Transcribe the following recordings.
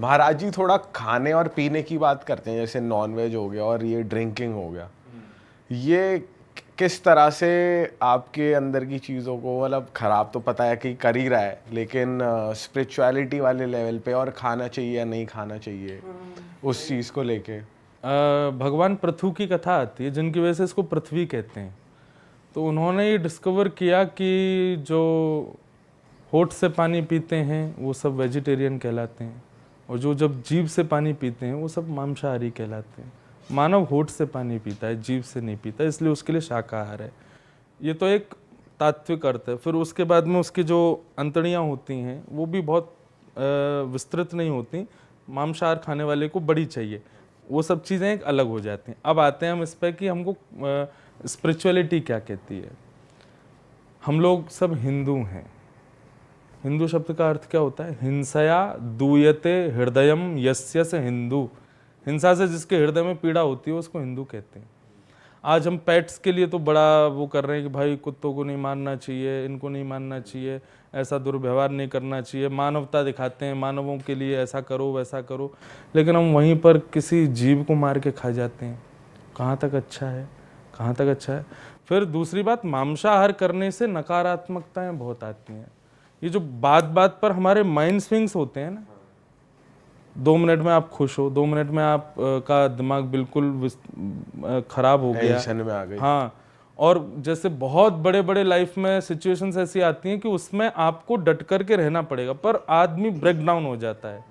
महाराज जी थोड़ा खाने और पीने की बात करते हैं, जैसे नॉनवेज हो गया और ये ड्रिंकिंग हो गया, ये किस तरह से आपके अंदर की चीज़ों को, मतलब ख़राब तो पता है कि कर ही रहा है, लेकिन स्पिरिचुअलिटी वाले लेवल पे, और खाना चाहिए या नहीं खाना चाहिए उस चीज़ को लेके? भगवान पृथु की कथा आती है, जिनकी वजह से इसको पृथ्वी कहते हैं। तो उन्होंने ये डिस्कवर किया कि जो होठ से पानी पीते हैं वो सब वेजिटेरियन कहलाते हैं, और जो जब जीभ से पानी पीते हैं वो सब मांसाहारी कहलाते हैं। मानव होठ से पानी पीता है, जीभ से नहीं पीता, इसलिए उसके लिए शाकाहार है। ये तो एक तात्विक अर्थ है। फिर उसके बाद में उसकी जो अंतड़ियाँ होती हैं वो भी बहुत विस्तृत नहीं होती, मांसाहार खाने वाले को बड़ी चाहिए, वो सब चीज़ें एक अलग हो जाती हैं। अब आते हैं हम इस पर कि हमको स्पिरिचुअलिटी क्या कहती है। हम लोग सब हिंदू हैं। हिंदू शब्द का अर्थ क्या होता है? हिंसया दूयते हृदयम यस्य से हिंदू। हिंसा से जिसके हृदय में पीड़ा होती है उसको हिंदू कहते हैं। आज हम पेट्स के लिए तो बड़ा वो कर रहे हैं कि भाई कुत्तों को नहीं मारना चाहिए, इनको नहीं मारना चाहिए, ऐसा दुर्व्यवहार नहीं करना चाहिए, मानवता दिखाते हैं, मानवों के लिए ऐसा करो वैसा करो, लेकिन हम वहीं पर किसी जीव को मार के खा जाते हैं। कहाँ तक अच्छा है, कहाँ तक अच्छा है? फिर दूसरी बात, मांसाहार करने से नकारात्मकताएं बहुत आती हैं। ये जो बात बात पर हमारे माइंड स्विंग्स होते हैं ना, 2 मिनट में आप खुश हो, 2 मिनट में आप का दिमाग बिल्कुल खराब हो गया, टेंशन में आ गई। हाँ। और जैसे बहुत बड़े बड़े लाइफ में सिचुएशंस ऐसी आती हैं कि उसमें आपको डट करके रहना पड़ेगा, पर आदमी ब्रेक डाउन हो जाता है।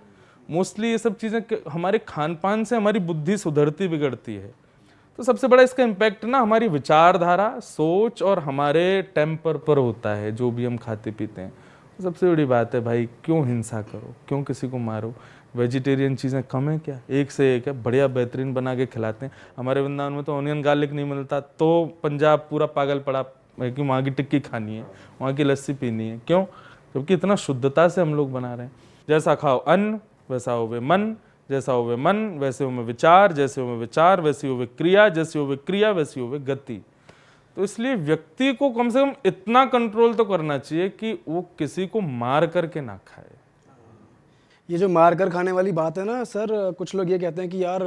मोस्टली ये सब चीज़ें हमारे खान पान से हमारी बुद्धि सुधरती बिगड़ती है। तो सबसे बड़ा इसका इम्पैक्ट ना हमारी विचारधारा, सोच और हमारे टेम्पर पर होता है, जो भी हम खाते पीते हैं। सबसे बड़ी बात है भाई, क्यों हिंसा करो, क्यों किसी को मारो? वेजिटेरियन चीज़ें कम है क्या? एक से एक है, बढ़िया बेहतरीन बना के खिलाते हैं। हमारे वृंदावन में तो ऑनियन गार्लिक नहीं मिलता, तो पंजाब पूरा पागल पड़ा है कि वहाँ की टिक्की खानी है, वहाँ की लस्सी पीनी है। क्यों? क्योंकि इतना शुद्धता से हम लोग बना रहे हैं। जैसा खाओ अन्न वैसा हो वे मन, जैसा हो वे मन वैसे हो वे विचार, जैसे हो वे विचार वैसी हो वे क्रिया, जैसी हो वे क्रिया वैसी हो वे गति। तो इसलिए व्यक्ति को कम से कम इतना कंट्रोल तो करना चाहिए कि वो किसी को मार करके ना खाए। ये जो मार कर खाने वाली बात है ना सर, कुछ लोग ये कहते हैं कि यार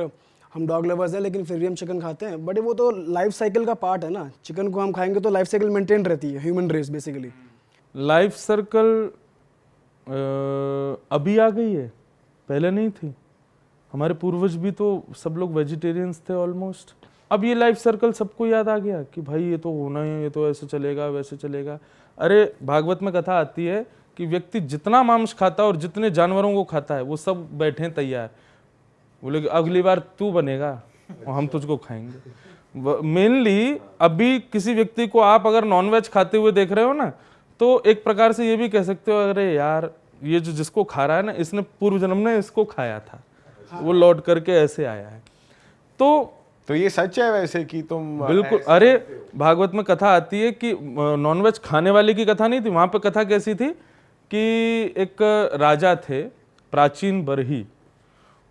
हम डॉग लवर्स हैं लेकिन फिर भी हम चिकन खाते हैं, बट वो तो लाइफ साइकिल का पार्ट है ना। चिकन को हम खाएंगे तो लाइफ साइकिल मेंटेन रहती है, human race basically. Life circle अभी आ गई है, पहले नहीं थी। हमारे पूर्वज भी तो सब लोग वेजिटेरियंस थे ऑलमोस्ट। अब ये लाइफ सर्कल सबको याद आ गया कि भाई ये तो होना है, ये तो ऐसे चलेगा वैसे चलेगा। अरे भागवत में कथा आती है कि व्यक्ति जितना मांस खाता है और जितने जानवरों को खाता है वो सब बैठे हैं तैयार, बोले कि अगली बार तू बनेगा और हम तुझको खाएंगे। मेनली अभी किसी व्यक्ति को आप अगर नॉनवेज खाते हुए देख रहे हो ना, तो एक प्रकार से ये भी कह सकते हो, अरे यार ये जो जिसको खा रहा है ना, इसने पूर्व जन्म में इसको खाया था, वो लौट करके ऐसे आया है। तो ये सच है वैसे कि तुम बिल्कुल, अरे भागवत में कथा आती है कि नॉनवेज खाने वाले की कथा नहीं थी, वहां पे कथा कैसी थी कि एक राजा थे प्राचीन बरही,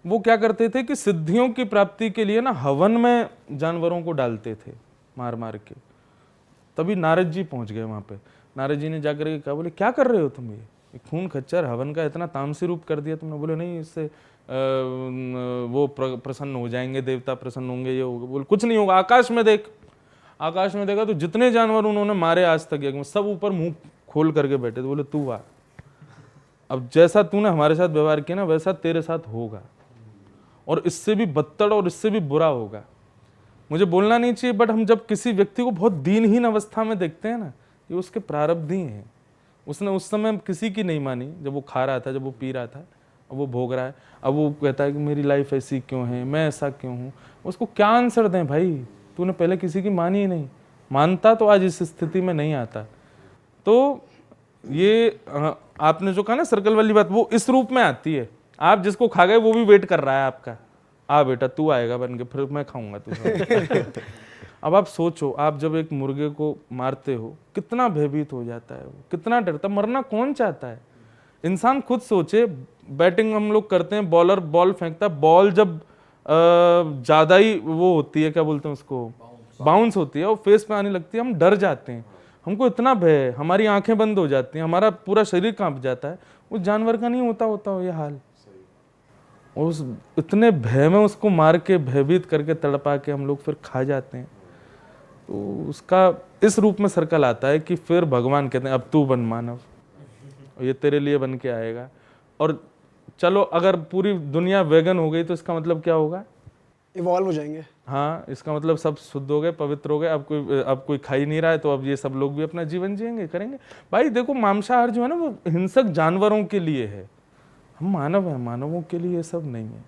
वो क्या करते थे कि सिद्धियों की प्राप्ति के लिए ना हवन में जानवरों को डालते थे मार मार के। तभी नारद जी पहुंच गए वहां पे। नारद जी ने जाकर के कहा, बोले क्या कर रहे हो तुम, ये खून खच्चर हवन का इतना तामसी रूप कर दिया तुमने। बोले नहीं, इससे वो प्रसन्न हो जाएंगे, देवता प्रसन्न होंगे, ये होगा। बोले कुछ नहीं होगा, आकाश में देख। आकाश में देखा तो जितने जानवर उन्होंने मारे आज तक सब ऊपर मुंह खोल करके बैठे थे। बोले तू आ, अब जैसा तूने हमारे साथ व्यवहार किया ना वैसा तेरे साथ होगा, और इससे भी बदतर और इससे भी बुरा होगा। मुझे बोलना नहीं चाहिए, बट हम जब किसी व्यक्ति को बहुत दीनहीन अवस्था में देखते हैं ना, ये उसके प्रारब्ध ही हैं। उसने उस समय किसी की नहीं मानी, जब वो खा रहा था, जब वो पी रहा था, अब वो भोग रहा है। अब वो कहता है कि मेरी लाइफ ऐसी क्यों है, मैं ऐसा क्यों हूँ। उसको क्या आंसर दें भाई, तूने पहले किसी की मानी ही नहीं, मानता तो आज इस स्थिति में नहीं आता। तो ये आपने जो कहा ना सर्कल वाली बात, वो इस रूप में आती है। आप जिसको खा गए वो भी वेट कर रहा है आपका, आ बेटा तू आएगा बन के, फिर मैं खाऊंगा तुझे। अब आप सोचो, आप जब एक मुर्गे को मारते हो कितना भयभीत हो जाता है वो, कितना डरता। मरना कौन चाहता है? इंसान खुद सोचे, बैटिंग हम लोग करते हैं, बॉलर बॉल फेंकता है, बॉल जब ज्यादा ही वो होती है, क्या बोलते हैं उसको, बाउंस होती है, और फेस पे आने लगती है, हम डर जाते हैं, हमको इतना भय है, हमारी आंखें बंद हो जाती हैं, हमारा पूरा शरीर कांप जाता है। उस जानवर का नहीं होता ये हाल। उस इतने भय में उसको मार के भयभीत करके तड़पा के हम लोग फिर खा जाते हैं। तो उसका इस रूप में सर्कल आता है कि फिर भगवान कहते हैं अब तू बन मानव, ये तेरे लिए बन के आएगा। और चलो अगर पूरी दुनिया वेगन हो गई तो इसका मतलब क्या होगा? इवॉल्व हो जाएंगे। हाँ, इसका मतलब सब शुद्ध हो गए, पवित्र हो गए, अब कोई खा ही नहीं रहा है, तो अब ये सब लोग भी अपना जीवन जिएंगे, करेंगे। भाई देखो, मांसाहार जो है ना वो हिंसक जानवरों के लिए है, हम मानव हैं, मानवों के लिए ये सब नहीं है।